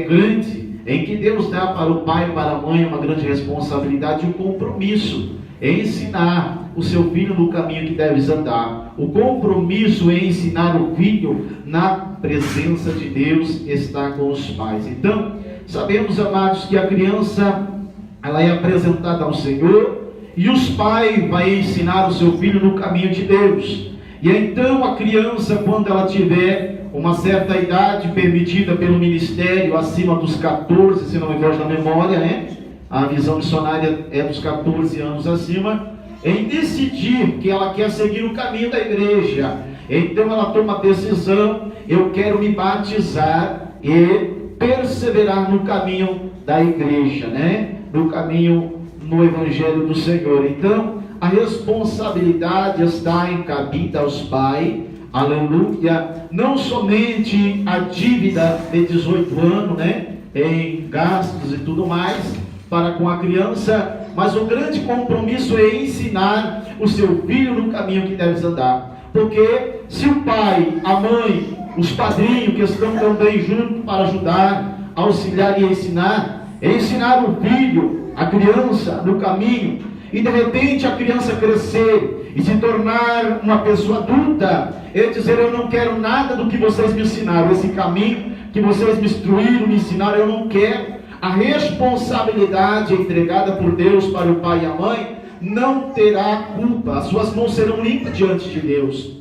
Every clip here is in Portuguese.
grande, em que Deus dá para o pai e para a mãe uma grande responsabilidade e um compromisso em ensinar o seu filho no caminho que deves andar. O compromisso em ensinar o filho na presença de Deus está com os pais. Então, sabemos, amados, que a criança ela é apresentada ao Senhor e os pais vão ensinar o seu filho no caminho de Deus. E então a criança, quando ela tiver uma certa idade permitida pelo ministério, acima dos 14, se não me foge da memória, né? A visão missionária é dos 14 anos acima, em decidir que ela quer seguir o caminho da igreja. Então ela toma a decisão: eu quero me batizar e perseverar no caminho da igreja, né? No caminho, no evangelho do Senhor. Então a responsabilidade está encabida aos pais, aleluia, não somente a dívida de 18 anos, né, em gastos e tudo mais, para com a criança, mas o grande compromisso é ensinar o seu filho no caminho que deve andar. Porque se o pai, a mãe, os padrinhos que estão também junto para ajudar, auxiliar e ensinar o filho, a criança no caminho, e de repente a criança crescer e se tornar uma pessoa adulta, e dizer: eu não quero nada do que vocês me ensinaram, esse caminho que vocês me instruíram, me ensinaram, eu não quero. A responsabilidade entregada por Deus para o pai e a mãe não terá culpa, as suas mãos serão limpas diante de Deus.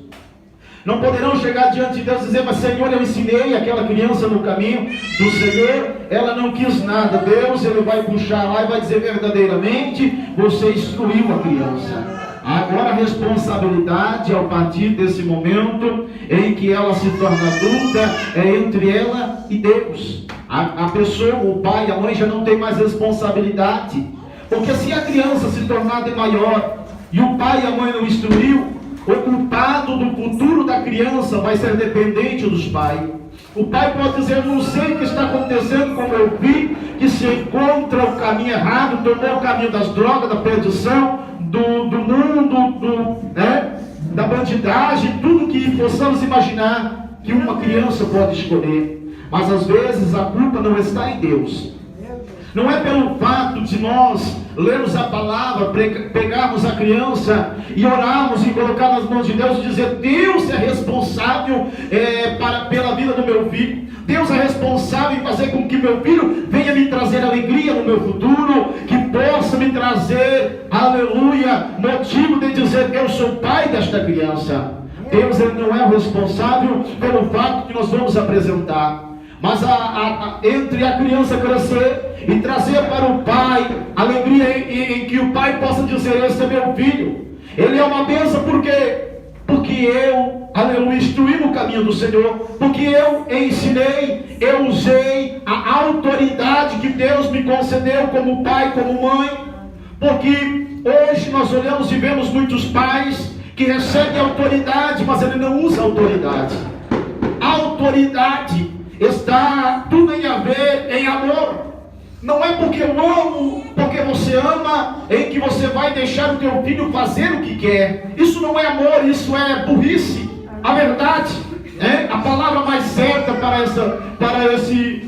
Não poderão chegar diante de Deus e dizer: mas Senhor, eu ensinei aquela criança no caminho do Senhor, ela não quis nada. Deus, Ele vai puxar lá e vai dizer: verdadeiramente você instruiu a criança. Agora a responsabilidade, a partir desse momento em que ela se torna adulta, é entre ela e Deus. A pessoa, o pai e a mãe já não tem mais responsabilidade, porque se a criança se tornar de maior e o pai e a mãe não instruiu, o culpado do futuro da criança vai ser dependente dos pais. O pai pode dizer: não sei o que está acontecendo com meu filho, que se encontra o caminho errado, tomou o caminho das drogas, da perdição, do mundo, da bandidagem, tudo que possamos imaginar que uma criança pode escolher. Mas às vezes a culpa não está em Deus. Não é pelo fato de nós lermos a palavra, pegarmos a criança e orarmos e colocar nas mãos de Deus e dizer: Deus é responsável pela vida do meu filho. Deus é responsável em fazer com que meu filho venha me trazer alegria no meu futuro, que possa me trazer, aleluia, motivo de dizer: eu sou pai desta criança. Deus, Ele não é o responsável pelo fato que nós vamos apresentar. Mas entre a criança crescer e trazer para o pai alegria em que o pai possa dizer: esse é meu filho, ele é uma bênção, porque eu, aleluia, instruí no caminho do Senhor, porque eu ensinei, eu usei a autoridade que Deus me concedeu como pai, como mãe. Porque hoje nós olhamos e vemos muitos pais que recebem autoridade, mas ele não usa autoridade. Autoridade está tudo a ver em amor. Não é porque eu amo, porque você ama, em que você vai deixar o teu filho fazer o que quer. Isso não é amor, isso é burrice. A verdade, a palavra mais certa para esse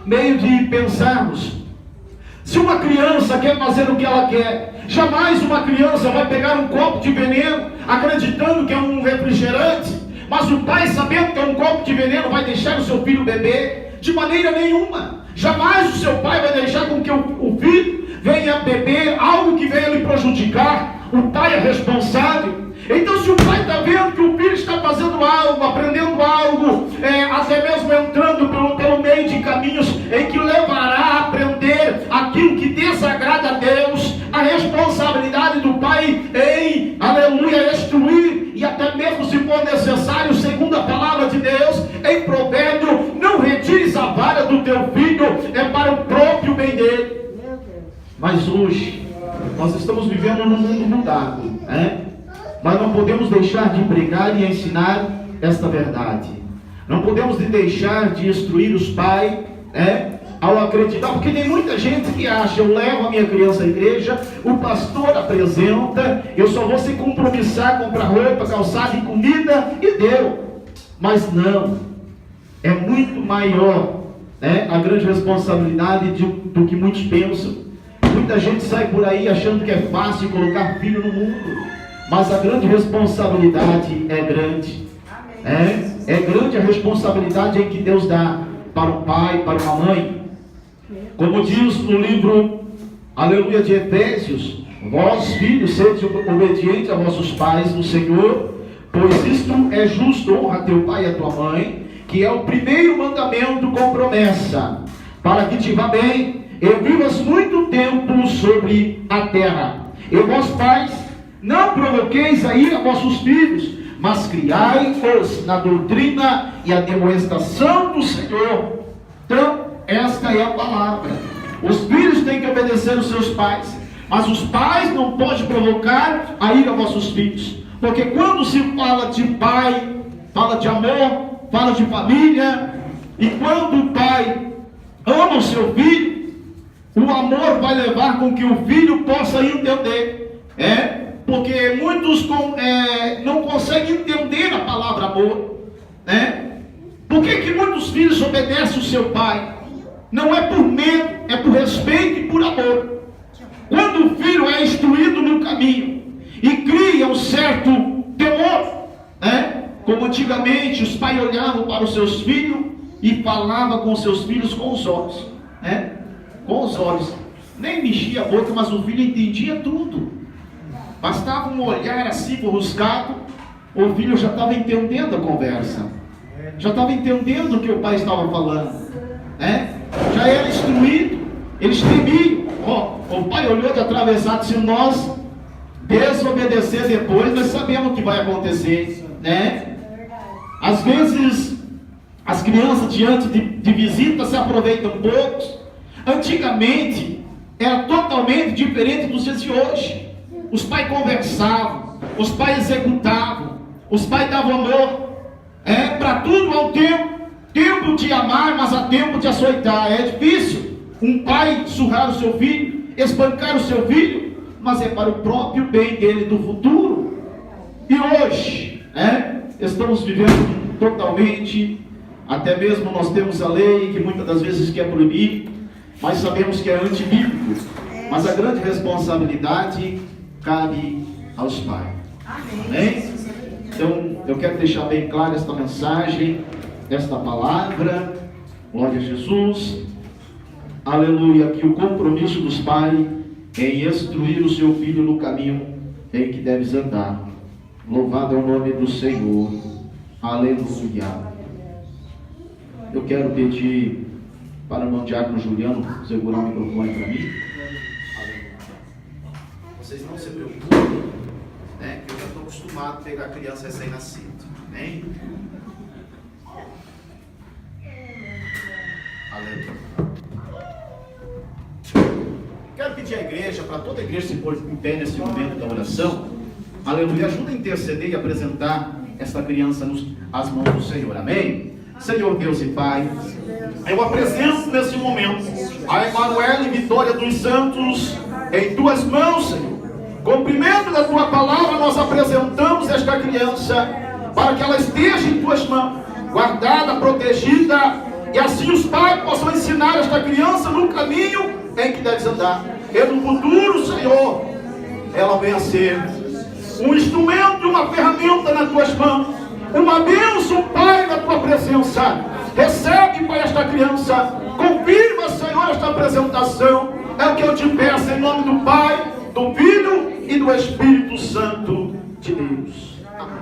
meio de pensarmos. Se uma criança quer fazer o que ela quer, jamais uma criança vai pegar um copo de veneno acreditando que é um refrigerante. Mas o pai, sabendo que é um copo de veneno, vai deixar o seu filho beber? De maneira nenhuma. Jamais o seu pai vai deixar com que o filho venha beber algo que venha lhe prejudicar. O pai é responsável. Então, se o pai está vendo que o filho está fazendo algo, aprendendo algo, até mesmo entrando pelo meio de caminhos em que levará a aprender aquilo que desagrada a Deus, a responsabilidade do pai em, aleluia, instruir, e até mesmo se for necessário, segundo a palavra de Deus, em Provérbio: não retires a vara do teu filho, é para o próprio bem dele. Mas hoje, nós estamos vivendo num mundo mudado, mas não podemos deixar de pregar e ensinar esta verdade. Não podemos deixar de instruir os pais, ao acreditar, porque tem muita gente que acha: eu levo a minha criança à igreja, o pastor apresenta, eu só vou se compromissar, comprar roupa, calçado e comida, e deu. Mas não, é muito maior né, a grande responsabilidade do que muitos pensam. Muita gente sai por aí achando que é fácil colocar filho no mundo, mas a grande responsabilidade é grande. É grande a responsabilidade em que Deus dá para o pai, para uma mãe. Como diz no livro, aleluia, de Efésios: vós, filhos, sede obedientes a vossos pais no Senhor, pois isto é justo. Honra teu pai e a tua mãe, que é o primeiro mandamento com promessa, para que te vá bem e vivas muito tempo sobre a terra. E vós, pais, não provoqueis a ira a vossos filhos, mas criai-os na doutrina e a demonstração do Senhor. Então, esta é a palavra. Os filhos têm que obedecer os seus pais, mas os pais não podem provocar a ira a vossos filhos, porque quando se fala de pai, fala de amor, fala de família, e quando o pai ama o seu filho, o amor vai levar com que o filho possa entender. Porque muitos não conseguem entender a palavra amor. Por que muitos filhos obedecem o seu pai? Não é por medo, é por respeito e por amor. Quando o filho é instruído no caminho e cria um certo temor, como antigamente os pais olhavam para os seus filhos e falavam com os seus filhos com os olhos, com os olhos, nem mexia a boca, mas o filho entendia tudo. Bastava um olhar assim borruscado, o filho já estava entendendo a conversa, já estava entendendo o que o pai estava falando, já era instruído. Eles temiam. O pai olhou de atravessado. Se nós desobedecer depois, nós sabemos o que vai acontecer, Às vezes as crianças diante de visitas se aproveitam poucos. Antigamente era totalmente diferente dos dias de hoje. Os pais conversavam, os pais executavam, os pais davam amor. Para tudo há um tempo de amar, mas há tempo de açoitar. É difícil um pai surrar o seu filho, espancar o seu filho, mas é para o próprio bem dele do futuro. E hoje, estamos vivendo totalmente, até mesmo nós temos a lei que muitas das vezes quer proibir, mas sabemos que é antibíblico. Mas a grande responsabilidade cabe aos pais. Amém? Então, eu quero deixar bem clara esta mensagem, esta palavra. Glória a Jesus. Aleluia. Que o compromisso dos pais em instruir o seu filho no caminho em que deves andar. Louvado é o nome do Senhor. Aleluia. Eu quero pedir para o irmão Diácono Juliano segurar o microfone para mim. Vocês não se preocupem, que eu já estou acostumado a pegar criança recém-nascida. Amém? Aleluia. Quero pedir à igreja, para toda a igreja se pôr em pé nesse momento da oração. Aleluia. Ajuda a interceder e apresentar esta criança às mãos do Senhor. Amém? Senhor Deus e Pai, eu apresento nesse momento a Emanuele e Vitória dos Santos em tuas mãos, Senhor. Cumprimento da tua palavra, nós apresentamos esta criança para que ela esteja em tuas mãos, guardada, protegida, e assim os pais possam ensinar esta criança no caminho em que deves andar. E no futuro, Senhor, ela venha ser um instrumento, uma ferramenta nas tuas mãos, uma bênção, Pai, na tua presença. Recebe, Pai, esta criança, confirma, Senhor, esta apresentação. É o que eu te peço em nome do Pai, do Filho e do Espírito Santo de Deus. Amém.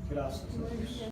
Graças a Deus.